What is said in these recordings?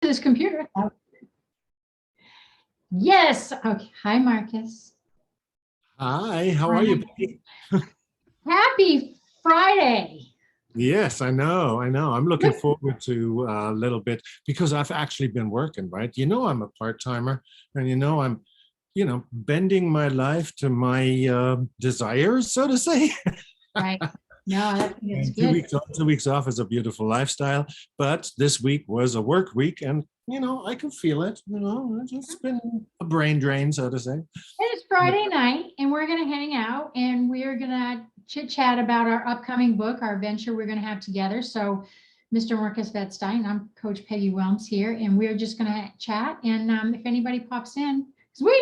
this computer. Yes. Okay. Hi, Marcus. Hi, how are you, Peggy? Happy Friday. Yes, I know. I'm looking forward to a little bit because I've actually been working, right? I'm a part-timer and I'm, bending my life to my desires, so to say. Right. No, that's And good. 2 weeks on, 2 weeks off is a beautiful lifestyle. But this week was a work week and, I can feel it, it's been a brain drain, so to say. It's Friday night and we're going to hang out and we're going to chit chat about our upcoming book, our venture we're going to have together. So Mr. Markus Wettstein, I'm Coach Peggy Willms here, and we're just going to chat. And if anybody pops in, because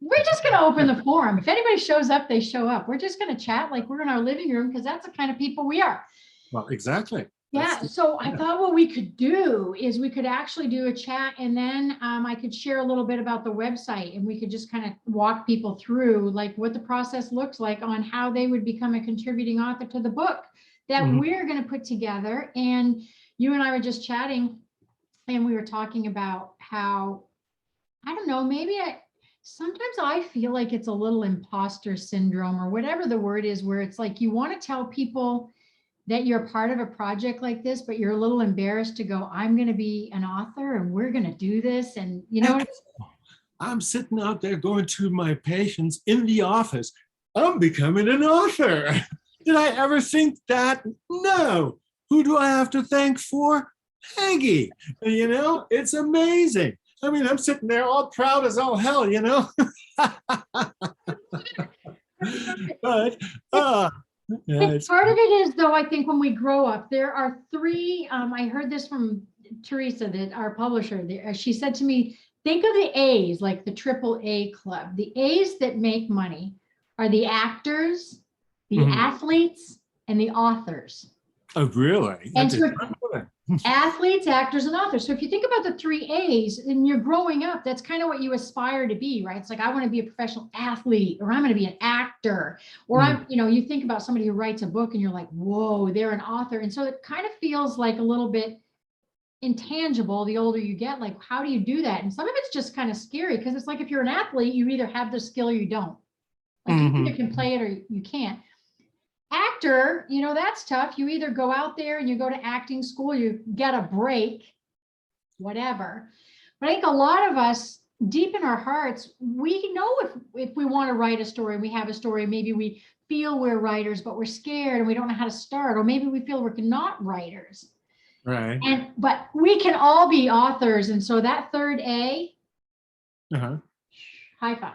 we're just going to open the forum. If anybody shows up, they show up. We're just going to chat like we're in our living room because that's the kind of people we are. Well, exactly. Yeah, so I thought what we could do is we could actually do a chat, and then I could share a little bit about the website, and we could just kind of walk people through like what the process looks like on how they would become a contributing author to the book that we're going to put together. And you and I were just chatting, and we were talking about how, I don't know, sometimes I feel like it's a little imposter syndrome or whatever the word is, where it's like you want to tell people that you're part of a project like this, but you're a little embarrassed to go, I'm going to be an author and we're going to do this. And I'm sitting out there going to my patients in the office. I'm becoming an author. Did I ever think that? No. Who do I have to thank for? Peggy. It's amazing. I mean, I'm sitting there all proud as all hell, But yeah, part of it is, though, I think when we grow up, there are three, I heard this from Teresa, that our publisher, she said to me, think of the A's, like the AAA club. The A's that make money are the actors, the athletes, and the authors. Oh, really? And so athletes, actors, and authors. So if you think about the three A's and you're growing up, that's kind of what you aspire to be, right? It's like, I want to be a professional athlete, or I'm going to be an actor, or I'm, you think about somebody who writes a book and you're like, whoa, they're an author. And so it kind of feels like a little bit intangible the older you get. Like, how do you do that? And some of it's just kind of scary, because it's like, if you're an athlete, you either have the skill or you don't. Like, you either can play it or you can't. Actor, that's tough. You either go out there and you go to acting school, you get a break, whatever. But I think a lot of us, deep in our hearts, we know if we want to write a story, we have a story, maybe we feel we're writers, but we're scared and we don't know how to start, or maybe we feel we're not writers. Right. But we can all be authors. And so that third A, high five.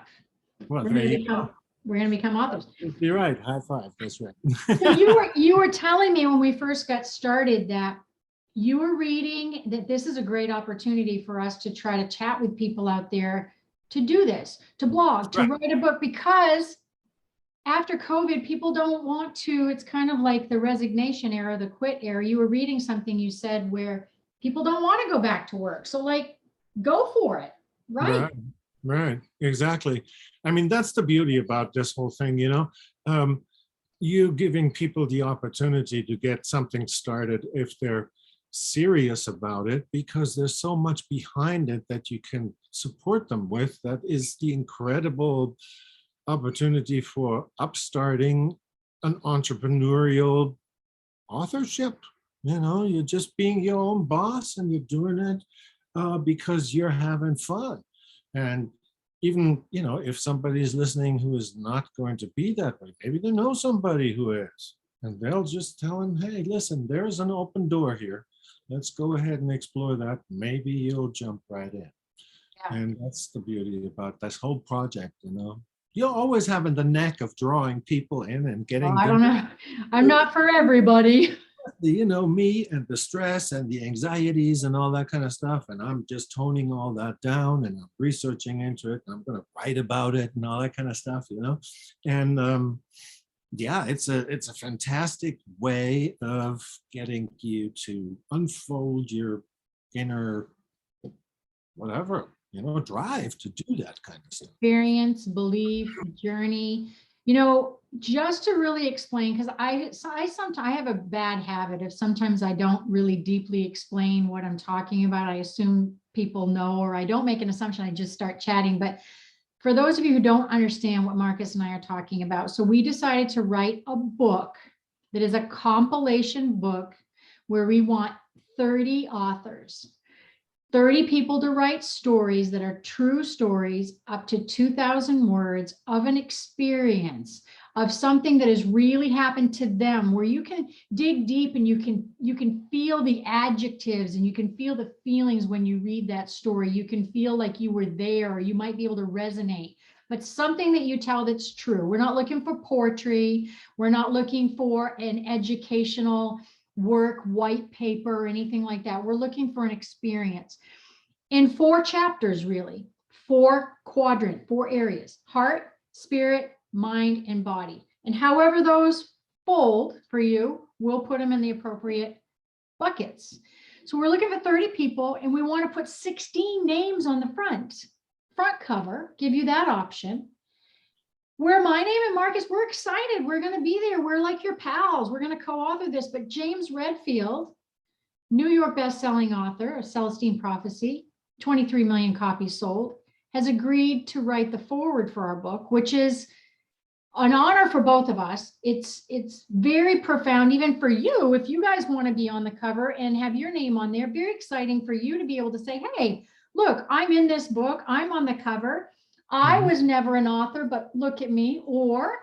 Well, we're going to become authors. You're right. High five. That's right. So you were telling me when we first got started that you were reading, that this is a great opportunity for us to try to chat with people out there, to do this, to blog, to write a book, because after COVID, people don't want to. It's kind of like the resignation era, the quit era. You were reading something you said where people don't want to go back to work. So like, go for it. Right. Exactly. I mean, that's the beauty about this whole thing, you giving people the opportunity to get something started if they're serious about it, because there's so much behind it that you can support them with. That is the incredible opportunity for upstarting an entrepreneurial authorship. You're just being your own boss and you're doing it because you're having fun. And even, if somebody is listening who is not going to be that way, maybe they know somebody who is, and they'll just tell them, hey, listen, there's an open door here. Let's go ahead and explore that. Maybe you'll jump right in. Yeah. And that's the beauty about this whole project, You're always having the knack of drawing people in and getting I don't know. I'm not for everybody. Me and the stress and the anxieties and all that kind of stuff. And I'm just toning all that down and I'm researching into it. And I'm going to write about it and all that kind of stuff, And it's a fantastic way of getting you to unfold your inner, whatever, drive to do that kind of stuff. Experience, belief, journey. You know, just to really explain, because sometimes I have a bad habit of sometimes I don't really deeply explain what I'm talking about. I assume people know, or I don't make an assumption, I just start chatting. But for those of you who don't understand what Markus and I are talking about, so we decided to write a book that is a compilation book where we want 30 authors, 30 people to write stories that are true stories, up to 2,000 words of an experience, of something that has really happened to them, where you can dig deep and you can feel the adjectives and you can feel the feelings when you read that story. You can feel like you were there, or you might be able to resonate, but something that you tell that's true. We're not looking for poetry. We're not looking for an educational work, white paper, or anything like that. We're looking for an experience in 4 chapters, really, 4 quadrant, 4 areas: heart, spirit, mind, and body. And however those fold for you, we'll put them in the appropriate buckets. So we're looking for 30 people, and we want to put 16 names on the front cover, give you that option. Where my name and Markus, we're excited. We're going to be there. We're like your pals. We're going to co-author this. But James Redfield, New York best-selling author of Celestine Prophecy, 23 million copies sold, has agreed to write the foreword for our book, which is an honor for both of us. It's very profound, even for you, if you guys want to be on the cover and have your name on there. Very exciting for you to be able to say, hey, look, I'm in this book. I'm on the cover. I was never an author, but look at me. Or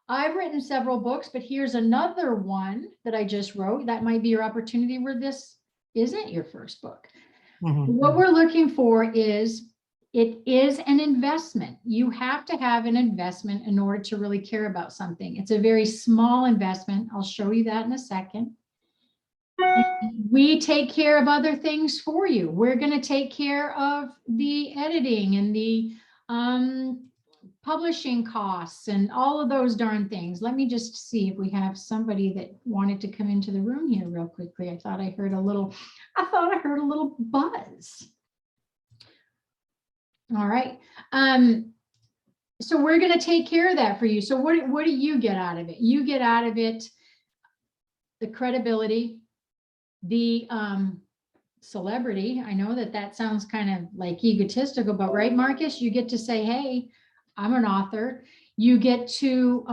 I've written several books, but here's another one that I just wrote. That might be your opportunity where this isn't your first book. What we're looking for is, it is an investment. You have to have an investment in order to really care about something. It's a very small investment. I'll show you that in a second. We take care of other things for you. We're going to take care of the editing and the publishing costs and all of those darn things. Let me just see if we have somebody that wanted to come into the room here real quickly. I thought I heard a little buzz. All right. So we're going to take care of that for you. So what do you get out of it? You get out of it the credibility, the celebrity. I know that sounds kind of like egotistical, but right, Markus, you get to say, hey, I'm an author. You get to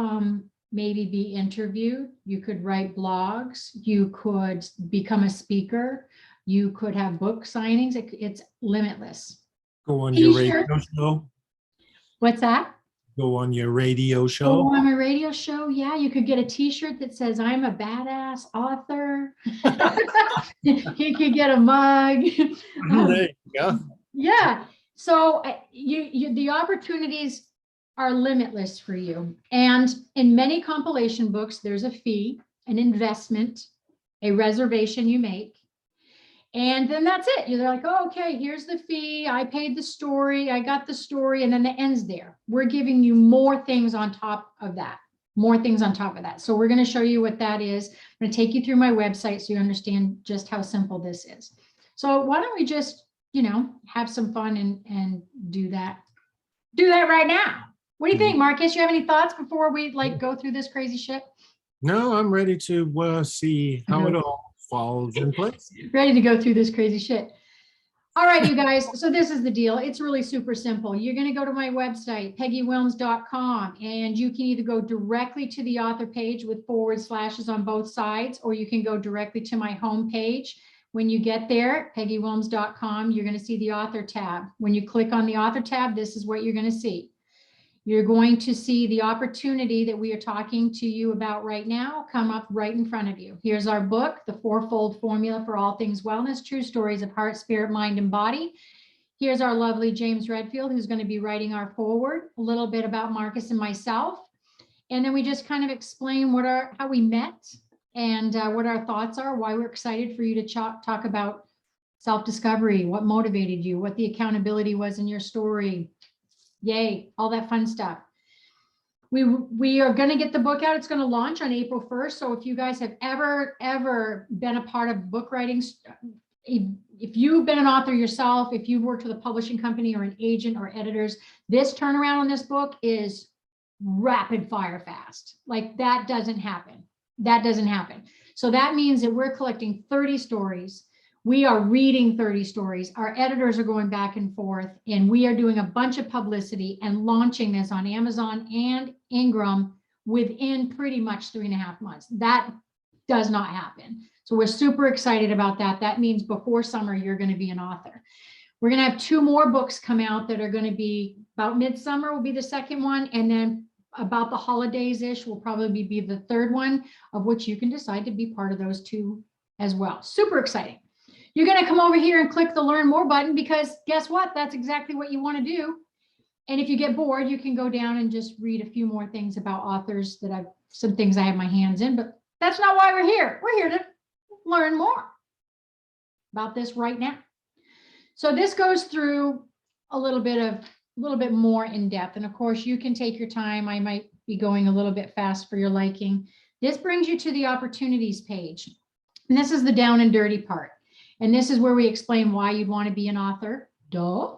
maybe be interviewed. You could write blogs. You could become a speaker. You could have book signings. It's limitless. Go on your radio show. What's that? Go on your radio show. Go on my radio show. Yeah, you could get a T-shirt that says "I'm a badass author." You could get a mug. There you go. Yeah. So the opportunities are limitless for you. And in many compilation books, there's a fee, an investment, a reservation you make. And then that's it. You're like, oh, okay, here's the fee. I paid the story. I got the story. And then it ends there. We're giving you more things on top of that. More things on top of that. So we're going to show you what that is. I'm going to take you through my website so you understand just how simple this is. So why don't we just, have some fun and do that. Do that right now. What do you think, Markus? You have any thoughts before we go through this crazy shit? No, I'm ready to see how it all falls in place. Ready to go through this crazy shit. All right, you guys. So this is the deal. It's really super simple. You're going to go to my website, peggywillms.com, and you can either go directly to the author page with // on both sides, or you can go directly to my home page. When you get there, peggywillms.com, you're going to see the author tab. When you click on the author tab, this is what you're going to see. You're going to see the opportunity that we are talking to you about right now come up right in front of you. Here's our book, The Fourfold Formula for All Things Wellness, True Stories of Heart, Spirit, Mind, and Body. Here's our lovely James Redfield, who's going to be writing our foreword, a little bit about Markus and myself. And then we just kind of explain how we met and what our thoughts are, why we're excited for you to talk about self-discovery, what motivated you, what the accountability was in your story. Yay, all that fun stuff. We are going to get the book out. It's going to launch on April 1st. So if you guys have ever been a part of book writing, if you've been an author yourself, if you've worked with a publishing company or an agent or editors, this turnaround on this book is rapid fire fast. Like that doesn't happen. That doesn't happen. So that means that we're collecting 30 stories. We are reading 30 stories. Our editors are going back and forth, and we are doing a bunch of publicity and launching this on Amazon and Ingram within pretty much 3.5 months. That does not happen. So we're super excited about that. That means before summer, you're going to be an author. We're going to have 2 more books come out that are going to be about midsummer will be the second one. And then about the holidays-ish will probably be the third one, of which you can decide to be part of those 2 as well. Super exciting. You're going to come over here and click the learn more button, because guess what? That's exactly what you want to do. And if you get bored, you can go down and just read a few more things about authors that some things I have my hands in, but that's not why we're here. We're here to learn more about this right now. So this goes through a little bit more in depth. And of course you can take your time. I might be going a little bit fast for your liking. This brings you to the opportunities page. And this is the down and dirty part. And this is where we explain why you'd want to be an author. Duh.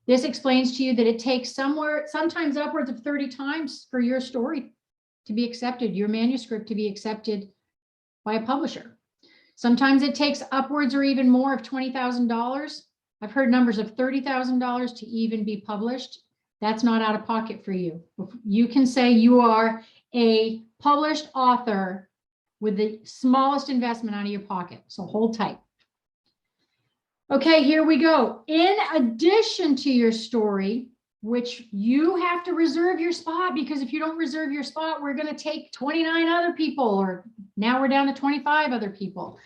This explains to you that it takes sometimes upwards of 30 times for your story to be accepted, your manuscript to be accepted by a publisher. Sometimes it takes upwards or even more of $20,000. I've heard numbers of $30,000 to even be published. That's not out of pocket for you. You can say you are a published author with the smallest investment out of your pocket. So hold tight. Okay, here we go. In addition to your story, which you have to reserve your spot, because if you don't reserve your spot, we're going to take 29 other people, or now we're down to 25 other people.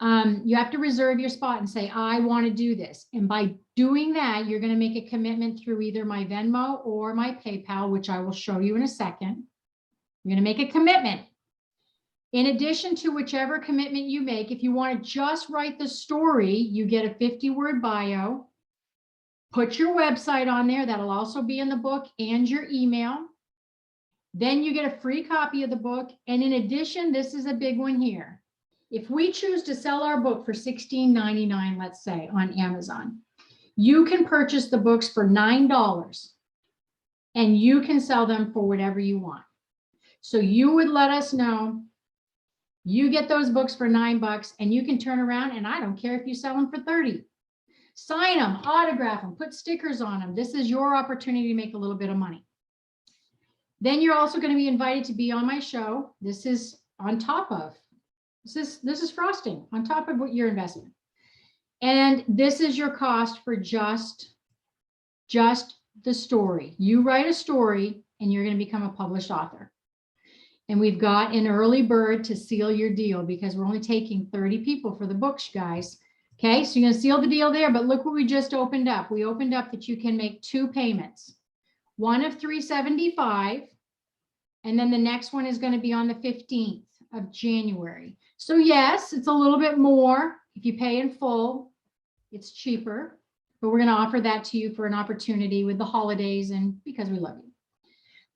You have to reserve your spot and say, I want to do this. And by doing that, you're going to make a commitment through either my Venmo or my PayPal, which I will show you in a second. You're going to make a commitment. In addition to whichever commitment you make, if you want to just write the story, you get a 50-word bio. Put your website on there. That'll also be in the book, and your email. Then you get a free copy of the book. And in addition, this is a big one here. If we choose to sell our book for $16.99, let's say, on Amazon, you can purchase the books for $9, and you can sell them for whatever you want. So you would let us know. You get those books for $9, and you can turn around, and I don't care if you sell them for 30. Sign them, autograph them, put stickers on them. This is your opportunity to make a little bit of money. Then you're also going to be invited to be on my show. This is on top of, this is frosting on top of what your investment. And this is your cost for just the story. You write a story and you're going to become a published author. And we've got an early bird to seal your deal, because we're only taking 30 people for the books, guys. Okay, so you're going to seal the deal there, but look what we just opened up. We opened up that you can make 2 payments, one of $375, and then the next one is going to be on the 15th of January. So yes, it's a little bit more. If you pay in full, it's cheaper, but we're going to offer that to you for an opportunity with the holidays and because we love you.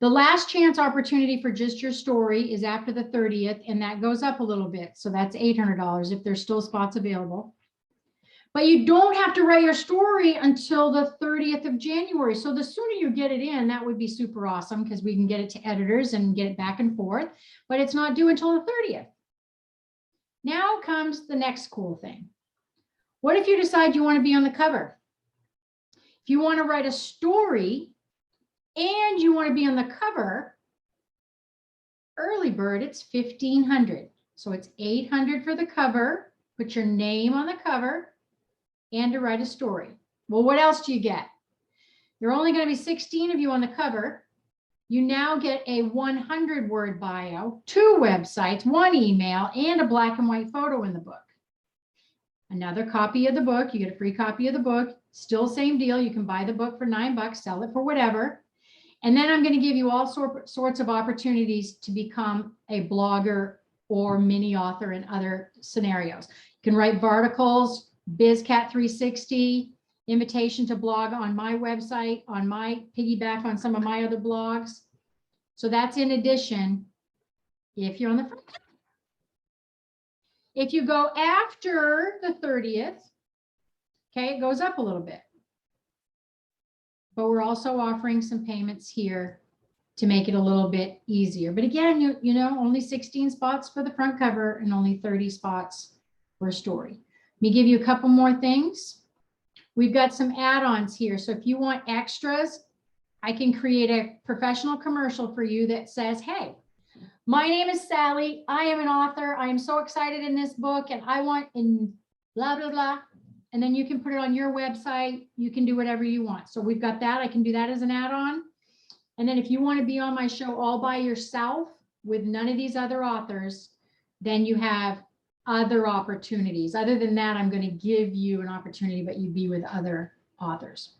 The last chance opportunity for just your story is after the 30th, and that goes up a little bit. So that's $800 if there's still spots available. But you don't have to write your story until the 30th of January. So the sooner you get it in, that would be super awesome, because we can get it to editors and get it back and forth, but it's not due until the 30th. Now comes the next cool thing. What if you decide you want to be on the cover? If you want to write a story and you want to be on the cover, early bird, it's $1,500. So it's $800 for the cover, put your name on the cover, and to write a story. Well, what else do you get? There are only going to be 16 of you on the cover. You now get a 100-word bio, 2 websites, 1 email, and a black and white photo in the book. Another copy of the book. You get a free copy of the book. Still same deal. You can buy the book for $9, sell it for whatever. And then I'm going to give you all sorts of opportunities to become a blogger or mini author in other scenarios. You can write articles, BizCat 360, invitation to blog on my website, on my piggyback on some of my other blogs. So that's in addition, if you're on the front. If you go after the 30th, okay, it goes up a little bit. But we're also offering some payments here to make it a little bit easier. But again, you know, only 16 spots for the front cover and only 30 spots for a story. Let me give you a couple more things. We've got some add-ons here. So if you want extras, I can create a professional commercial for you that says, hey, my name is Sally. I am an author. I am so excited in this book and I want in blah, blah, blah. And then you can put it on your website. You can do whatever you want. So we've got that. I can do that as an add-on. And then if you want to be on my show all by yourself with none of these other authors, then you have other opportunities. Other than that, I'm going to give you an opportunity, but you be with other authors.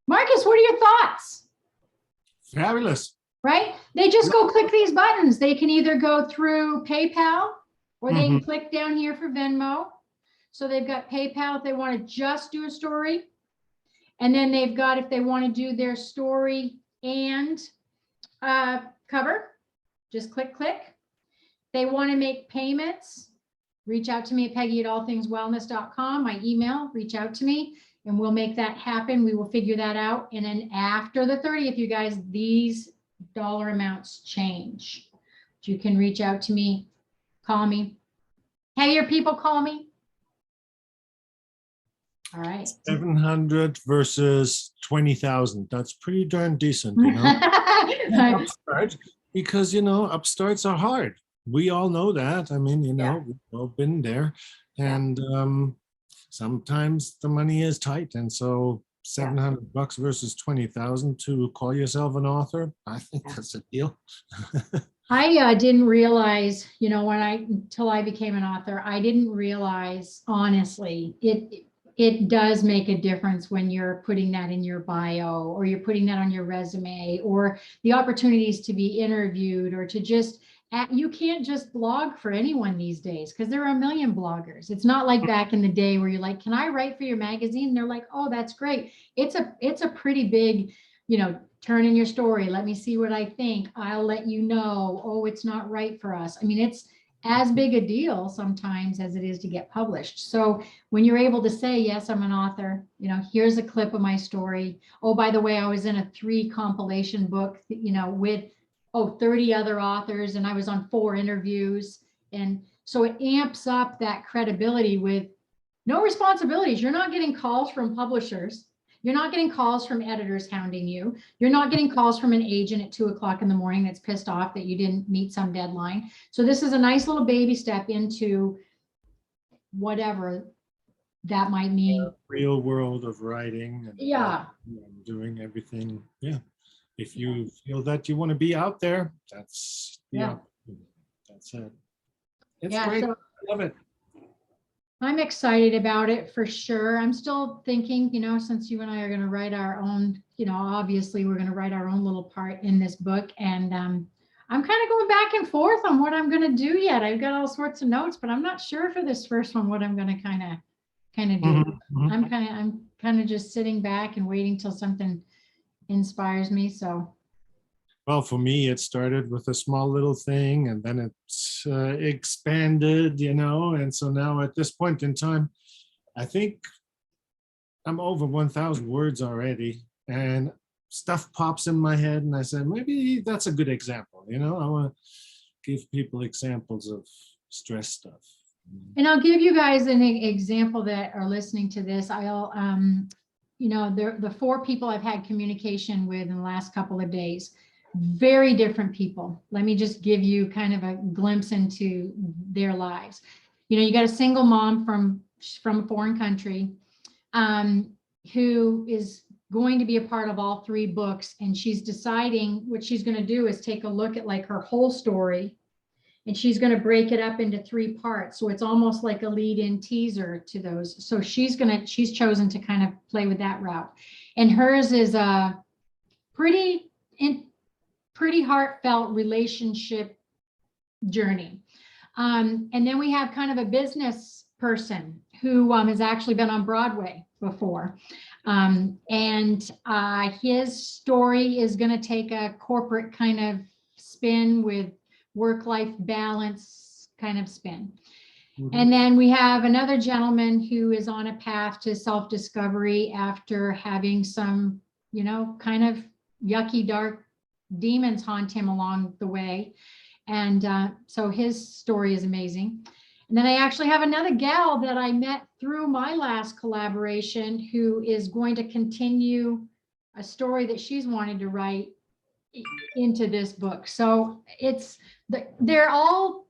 Marcus, what are your thoughts? Fabulous. Right? They just go click these buttons. They can either go through PayPal or they can click down here for Venmo. So they've got PayPal if they want to just do a story. And then they've got, if they want to do their story and cover, just click. They want to make payments, reach out to me at Peggy@allthingswellness.com, my email, reach out to me and we'll make that happen. We will figure that out. And then after the 30th, you guys, these dollar amounts change. You can reach out to me, call me. Have your people call me. All right. 700 versus 20,000. That's pretty darn decent, you know. Upstart, because, you know, upstarts are hard. We all know that. I mean, you know, we've all been there. And sometimes the money is tight. And so $700 versus 20,000 to call yourself an author, I think that's a deal. I didn't realize, you know, until I became an author, I didn't realize, honestly, it does make a difference when you're putting that in your bio or you're putting that on your resume or the opportunities to be interviewed or to just, you can't just blog for anyone these days because there are a million bloggers. It's not like back in the day where you're like, can I write for your magazine? And they're like, oh, that's great. It's a pretty big, you know, turn in your story. Let me see what I think. I'll let you know. Oh, it's not right for us. I mean, it's as big a deal sometimes as it is to get published. So when you're able to say, yes, I'm an author, you know, here's a clip of my story. Oh, by the way, I was in a 3 compilation book, you know, with 30 other authors, and I was on 4 interviews. And so it amps up that credibility with no responsibilities. You're not getting calls from publishers. You're not getting calls from editors hounding you. You're not getting calls from an agent at 2 o'clock in the morning that's pissed off that you didn't meet some deadline. So this is a nice little baby step into whatever that might mean. Real world of writing and doing everything. Yeah. If you feel that you want to be out there, that's that's it. It's great. So I love it. I'm excited about it for sure. I'm still thinking, you know, since you and I are going to write our own, you know, obviously we're going to write our own little part in this book. And I'm kind of going back and forth on what I'm going to do yet. I've got all sorts of notes, but I'm not sure for this first one what I'm going to kind of do. I'm kind of just sitting back and waiting till something inspires me. So. Well, for me, it started with a small little thing and then it's expanded, you know, and so now at this point in time, I think I'm over 1,000 words already and stuff pops in my head and I said, maybe that's a good example, you know, I want to give people examples of stress stuff. And I'll give you guys an example that are listening to this. I'll, you know, the 4 people I've had communication with in the last couple of days, very different people. Let me just give you kind of a glimpse into their lives. You know, you got a single mom from a foreign country who is going to be a part of all 3 books. And she's deciding what she's going to do is take a look at like her whole story. And she's going to break it up into 3 parts. So it's almost like a lead-in teaser to those. So she's chosen to kind of play with that route. And hers is a pretty heartfelt relationship journey. And then we have kind of a business person who has actually been on Broadway before. And his story is going to take a corporate kind of spin with work-life balance kind of spin. And then we have another gentleman who is on a path to self-discovery after having some, you know, kind of yucky, dark demons haunt him along the way. And so his story is amazing. And then I actually have another gal that I met through my last collaboration who is going to continue a story that she's wanted to write into this book. So they're all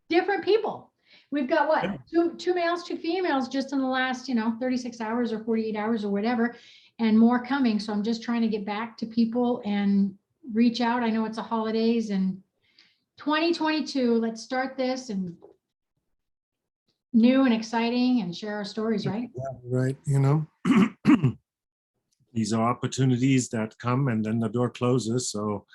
different people. We've got what, two males, two females just in the last, 36 hours or 48 hours or whatever, and more coming. So I'm just trying to get back to people and reach out. I know it's the holidays and 2022, let's start this and new and exciting and share our stories, right? Yeah, right. These are opportunities that come and then the door closes. So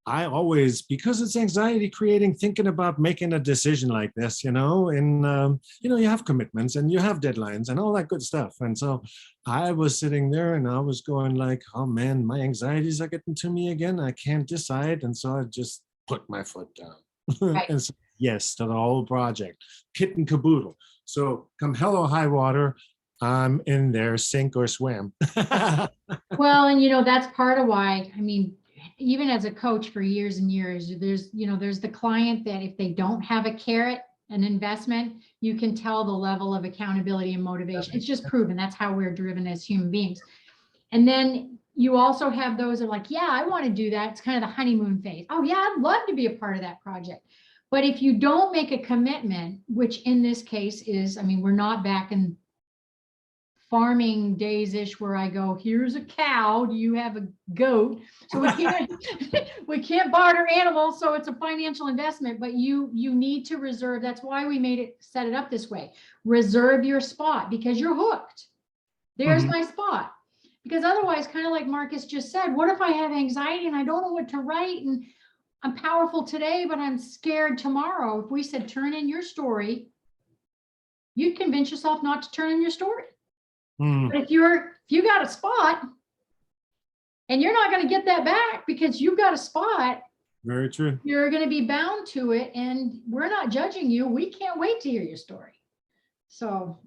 I always, because it's anxiety creating, thinking about making a decision like this, and you have commitments and you have deadlines and all that good stuff. And so I was sitting there and I was going like, oh man, my anxieties are getting to me again. I can't decide. And so I just put my foot down. Right. And so, yes, to the whole project, kit and caboodle. So come hell or high water, I'm in there, sink or swim. Well, and that's part of why, even as a coach for years and years, there's the client that if they don't have a carrot, an investment, you can tell the level of accountability and motivation. It's just proven. That's how we're driven as human beings. And then you also have those that are like, yeah, I want to do that. It's kind of the honeymoon phase. Oh yeah, I'd love to be a part of that project. But if you don't make a commitment, which in this case is, we're not back in farming days-ish where I go, here's a cow, do you have a goat? So we can't barter animals, so it's a financial investment, but you need to reserve. That's why we set it up this way. Reserve your spot because you're hooked. There's my spot. Because otherwise, kind of like Markus just said, what if I have anxiety and I don't know what to write and I'm powerful today, but I'm scared tomorrow? If we said, turn in your story, you'd convince yourself not to turn in your story. But if you got a spot and you're not going to get that back because you've got a spot, very true. You're going to be bound to it, and we're not judging you. We can't wait to hear your story. So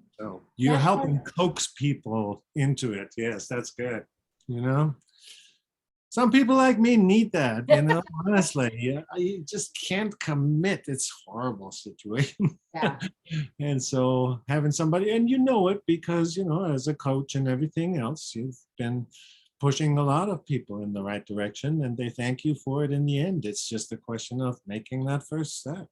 you're helping coax people into it. Yes, that's good. Some people like me need that, honestly. You just can't commit. It's a horrible situation. Yeah. And so having somebody, and it because, as a coach and everything else, you've been pushing a lot of people in the right direction and they thank you for it in the end. It's just a question of making that first step.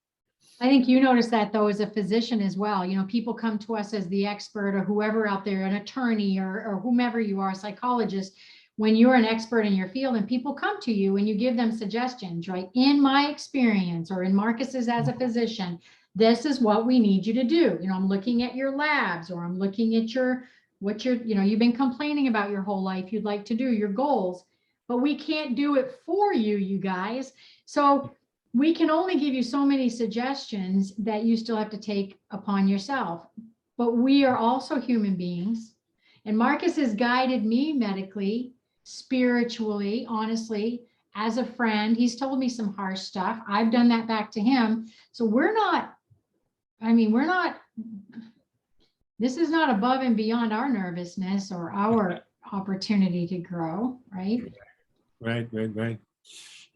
I think you notice that though, as a physician as well. People come to us as the expert or whoever out there, an attorney or whomever you are, a psychologist. When you're an expert in your field and people come to you and you give them suggestions, right? In my experience or in Markus's as a physician, this is what we need you to do. I'm looking at your labs or I'm looking at you've been complaining about your whole life, you'd like to do your goals, but we can't do it for you, you guys. So we can only give you so many suggestions that you still have to take upon yourself. But we are also human beings. And Markus has guided me medically, spiritually, honestly, as a friend. He's told me some harsh stuff. I've done that back to him. So this is not above and beyond our nervousness or our opportunity to grow, right? Right.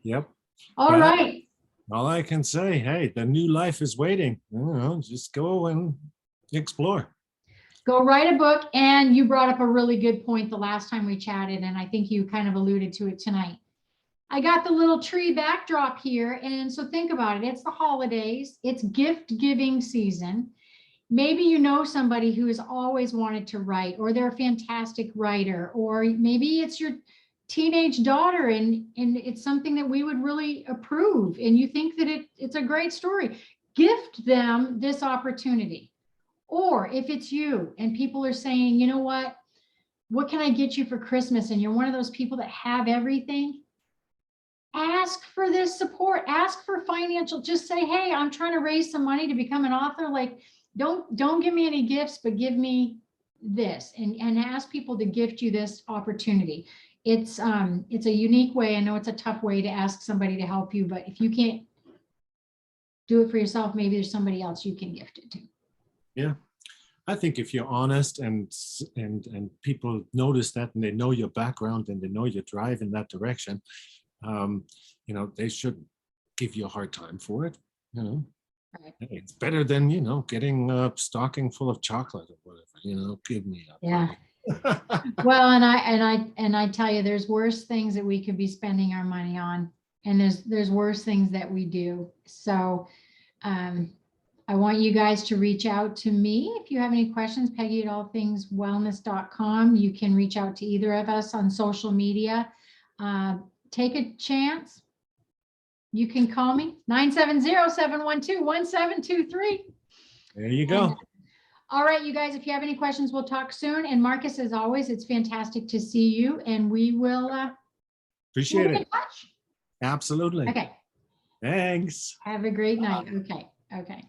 Yep. All right. All I can say, hey, the new life is waiting. Just go and explore. Go write a book. And you brought up a really good point the last time we chatted, and I think you kind of alluded to it tonight. I got the little tree backdrop here, and so think about it. It's the holidays. It's gift giving season. Maybe you know somebody who has always wanted to write, or they're a fantastic writer, or maybe it's your teenage daughter and it's something that we would really approve, and you think that it's a great story. Gift them this opportunity. Or if it's you and people are saying, you know what can I get you for Christmas? And you're one of those people that have everything. Ask for this support. Ask for financial. Just say, hey, I'm trying to raise some money to become an author. Like, don't give me any gifts, but give me this, and ask people to gift you this opportunity. It's a unique way. I know it's a tough way to ask somebody to help you, but if you can't do it for yourself, maybe there's somebody else you can gift it to. Yeah. I think if you're honest and people notice that and they know your background and they know your drive in that direction, you know, they should give you a hard time for it. You know, Right. it's better than, you know, getting a stocking full of chocolate or whatever. You know, give me a Yeah. Well, and I tell you, there's worse things that we could be spending our money on, and there's worse things that we do. So I want you guys to reach out to me if you have any questions. Peggy at allthingswellness.com. You can reach out to either of us on social media. Take a chance. You can call me 970-712-1723. There you go. All right, you guys, if you have any questions, we'll talk soon. And Markus, as always, it's fantastic to see you, and we will Appreciate we'll be it. in touch. Absolutely. Okay. Thanks. Have a great night. Okay. Okay.